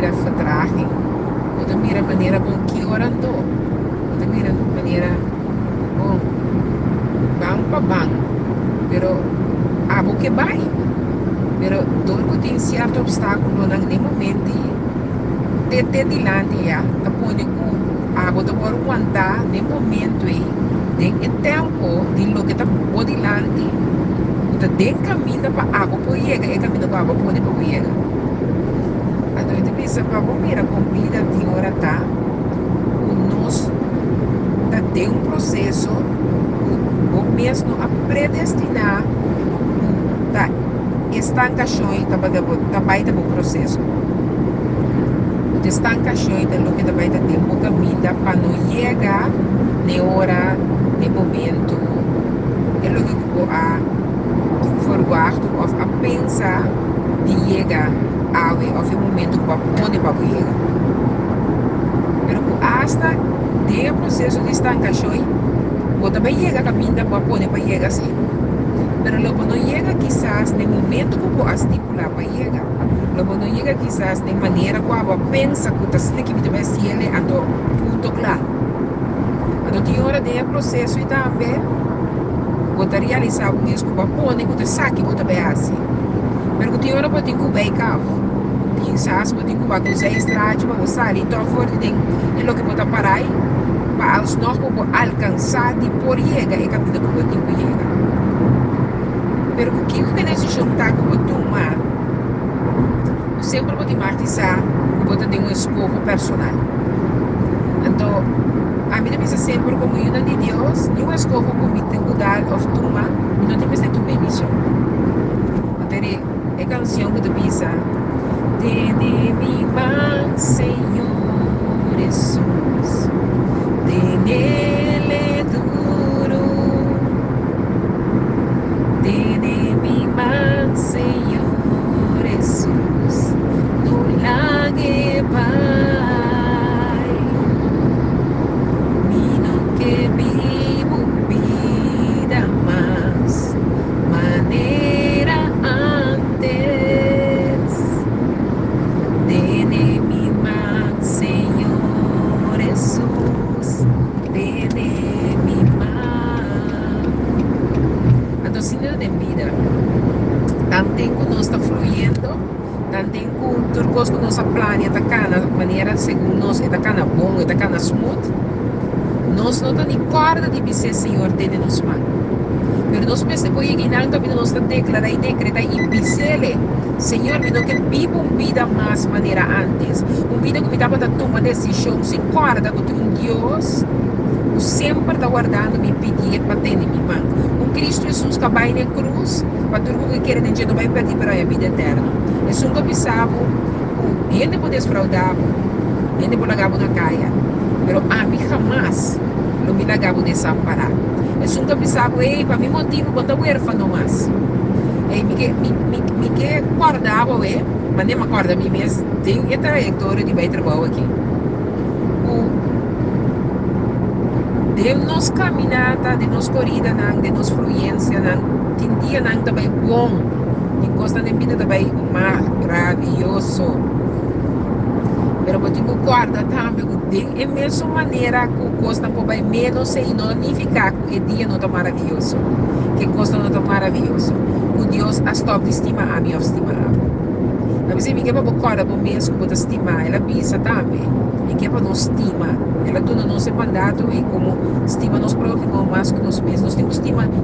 maneira vertraging, outra maneira com que hora andou, outra maneira com bang para bang, pero abo que vai, pero todo tem certo obstáculo naquele momento, até dilante já, tá pondo com abo tá por aguentar no momento aí, tem tempo de lo que tá por dilante, tá tem caminho para abo por chegar, é caminho para abo por chegar. Então, eu penso, para mira com vida de hora tá, nós tem um processo, o mesmo a predestinar, tá estancações, tá baita o processo. O estancações é o que tá baita tempo caminho para não chegar na hora, no momento, é o que eu a forward of a pensar de chegar ao momento que vai poder para chegar. Pero hasta de processo de estancação, você também chega a caminho para poder para chegar assim. Pero logo não chega quizás no momento que você estipular para chegar. Logo não chega quizás de maneira que você pensa que você tem que ser ele a ponto claro. Então tem hora de processo e também você realizar o mesmo que você pode, que você sabe que você vai assim. Pero tem hora que você tem que bem carro. Quizás você tem que usar a estrada para você sair, então forte tem é o que você parar para aos nós alcançar de por chegar é caminho que você tem que chegar. Pero o que você nesse juntar com você tomar, sempre pode martizar que você tem um escopo personal. Então, a minha pensa sempre como uma de Deus, nenhum escopo que me tem que dar of tomar, e não tem que ser tua missão. Então, é canção que tu pensa, tiene mi mano, Senhor Jesus, tiene duro, tiene mi mano, Senhor Jesus, no lague vai, mi no que vivo vida más, maneira antes. Tiene mi mano, Senhor Jesus, tiene mi mano. Então, se não tem vida, tanto tempo nós está fluindo, tanto tempo tudo que nós planeja está na maneira segundo nós está cana bom, está cana smooth, nós não estamos nem corda de dizer Senhor tem nos mãos. Pero nós pensamos que não também nós está declarando e decretar e dizer Senhor, me não que vivo uma vida mais maneira antes, uma vida que me dá para tomar decisão, sem corda que um Deus sempre está guardando me pedir para ter em minha mão. Um Cristo Jesus que vai na cruz, para tudo que quer dizer não vai perder para a vida eterna. É um que pensava, ele pode desfraudar, ele pode largar na caia, mas a mim jamais não me largava desamparar. É um que pensava, ei, para mim motivo, quando eu era huérfão mais. Me que guardava, mas nem me acorda a mim mesmo, tem a trajetória de vai trabalhar aqui. De nos caminhada, de nos corrida, de nos fluência, tem dia também bom, e gosta de vida também maravilhoso. Pero eu tenho guarda também, de mesma maneira que gosta por bem menos e não significa que o dia não está maravilhoso, que gosta não está maravilhoso. O Deus a stop de estimar a minha estimar. Mas se me quer para corda por mesmo que estimar, ela pensa também, e que para não estima, ela tudo não se mandato e como estima nos próximos mais que nos mesmos.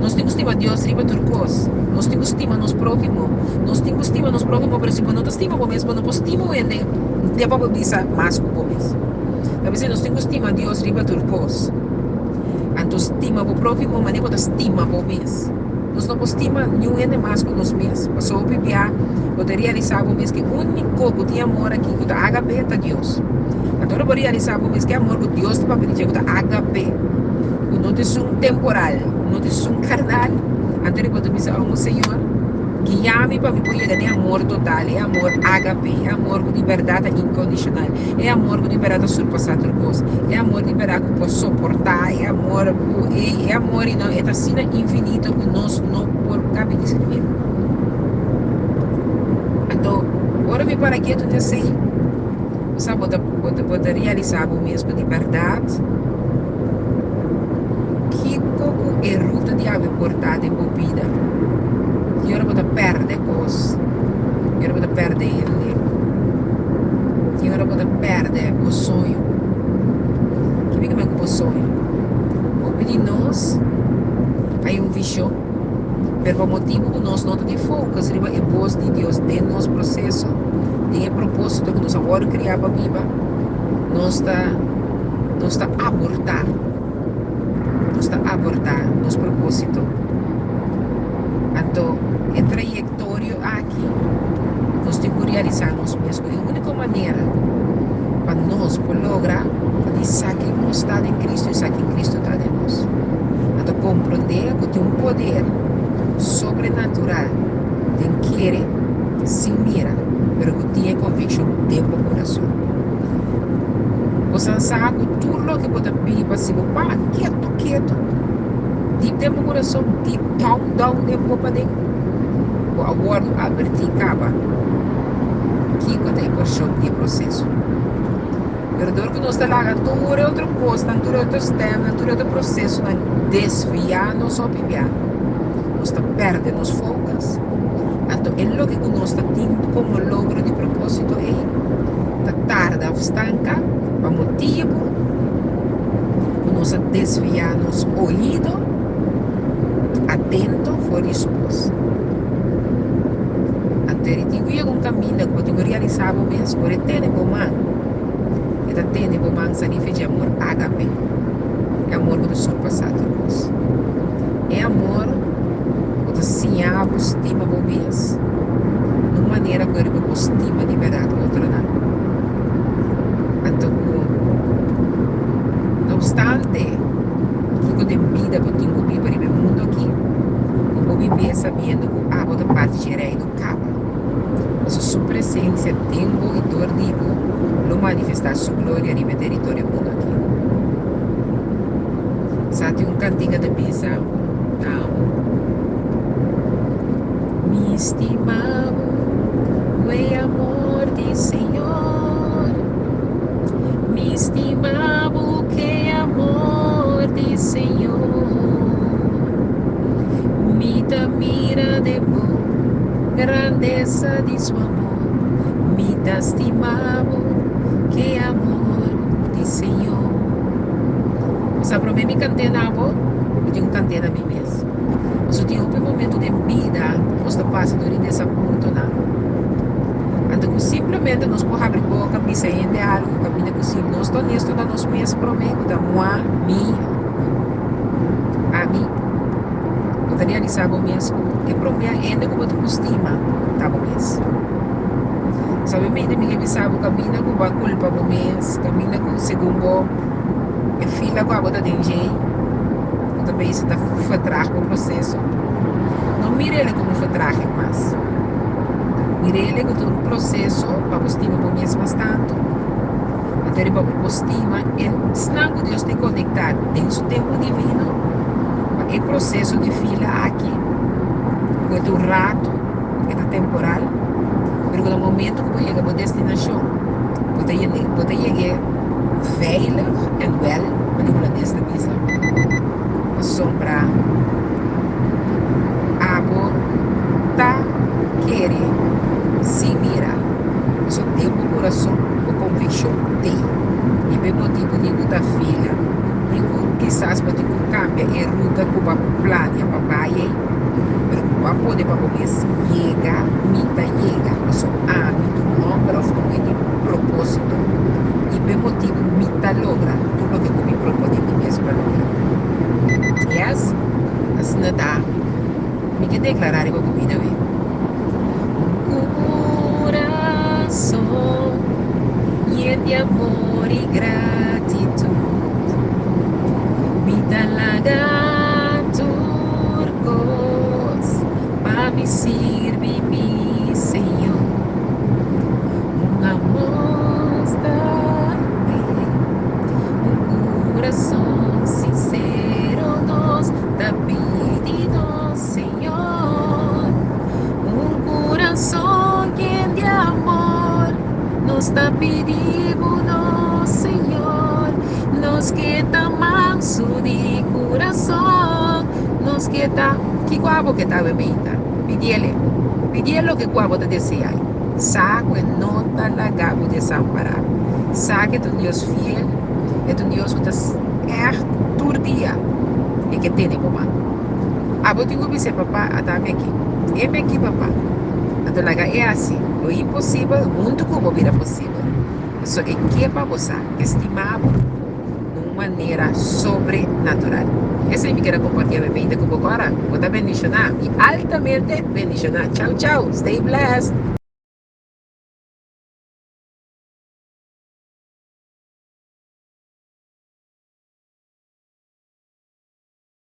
Nós temos estima Deus riba turcos. Nós temos estima nos próximos. Nós temos estima nos próximos, mas se não estima por mesmo, não estima ele, não para pensar mais que por mesmo. Mas nós temos estima Deus riba turcos. Então estima por próximo, mas não estima por mesmo. Nós não estima nenhum ente mais que nós mesmos. Passou a pipiar, poderia realizar o mesmo que o único que tem amor aqui, que está HP, é Deus. Então, eu poderia realizar o mesmo que amor que Deus está pedir, que está HP. Não é um temporal, não é um carnal. Então, eu poderia dizer ao Senhor, guia-me para me poder ganhar amor total, é amor HP, é amor com liberdade incondicional, é amor com liberdade surpassar outra coisa, é amor liberado que posso suportar, é amor e não, é assim infinito que nós não podemos caber descrever. Então, agora me para aqui, tu não sei, sabe, pode realizar o mesmo de verdade, que como é ruta de água importante em sua vida. E ora pode perder coisas, e ora pode perder ele, e ora pode perder o sonho. Que fica mesmo com o sonho. O de nós, aí um visão, pelo motivo que nós não temos foco, seria a voz de Deus dentro do nosso processo, de propósito que nós agora criar para viva, nós está abortar nosso propósito. Então, a trajetória aqui, nós temos que realizar nós mesmos. E a única maneira para nós lograr é saber que nós estamos em Cristo e saber que Cristo está em nós. Então, compreender que tem um poder sobrenatural de querer, sem mira, mas que tem convicção dentro do coração. Você sabe que tudo o que pode pedir para si, pá, quieto, dentro do coração, deep down dentro do dentro. O aguardo aberticaba, que quando é questão de processo. Perdão que nós está lá, dura outra coisa, dura outro sistema, dura outro processo, desviar nossa opinião. Nós está perdendo os focos. Então, é o que nós está tendo como logro de propósito é tarda, estanca, para motivo, nós desviar nosso ouvido, atento, for expôs. Então, ele tem um caminho que pode realizar o mesmo, ele tem um man, ele tem um man, significa de amor ágape, é amor que surpassado nós. É amor que se abre, estima o mesmo, de uma maneira que ele estima de verdade o outro não. Então, não obstante, tudo de vida que eu tenho que viver no mundo aqui, eu vou viver sabendo que a outra parte gerei do cabo. A sua presença, tempo e dor, digo, não manifestar sua glória no meu território mundo aqui. Sabe, um cantiga de missa, me estimavo, o amor de Senhor, me estimavo, que amor de Senhor, me da mira de bom, grandeza de su amor, me da estimavo, que amor de Senhor. Sabe, para mim, me cantei na avó, eu tenho cantei na mim mesmo. Mas eu tenho um momento de vida, nós não passamos durante esse ponto, não. Então, simplesmente nós podemos abrir a boca, me sair de algo, caminho que sim, nós estamos nisso, nós mesmos prometo, da moi, a mim, eu realizar o mesmo, e prometo ainda como tu estima, tá bom mesmo. Sabe, me revisar o caminho com a culpa, o mês, caminho com o segundo, e fila com a bota de jeito. Também isso está atrás do processo. Não mire ele como atrás, mas mire ele como um processo para você estima por mesmo bastante. Até ele para você estima, senão Deus tem que conectar dentro do tempo divino, é processo de fila aqui, é um rato, é temporal, mas no momento que você chega a destinação, você chega veilig and well, manipular desta mesa. Sombra abo tá querer se mira só tem o coração o convicção tem e bem motivo de muita filha digo quizás pode cambia e ruta que vai plano papai mas vai poder para comer chega mita chega só âmbito número de propósito e bem motivo mita logra tudo que me propõe mesmo para lograr. Yes, assim não dá. Me que declarar igual comida, velho. Coração lleno de amor e gratidão. Me dá lagar turcos para me servir, mi Senhor. Amor está bem, coração sincero nos da pedido, Senhor, coração lleno de amor nos está pedindo, Senhor, nos queda manso de coração, nos queda, que guapo que está bebida, pidele lo que guapo te desea, sabe no está lagado desamparado, sabe que tu Dios fiel, é tu Dios que está todo dia, e que tem por mano. Abo tenho que ser papá, até aqui, é aqui papá. Então, é assim, o impossível, muito como vira possível. Isso é que para você, estimado de uma maneira sobrenatural. Essa é a minha quero compartilhar bem com você agora. Vou te bendicionar e altamente bendicionar. Tchau, tchau. Stay blessed.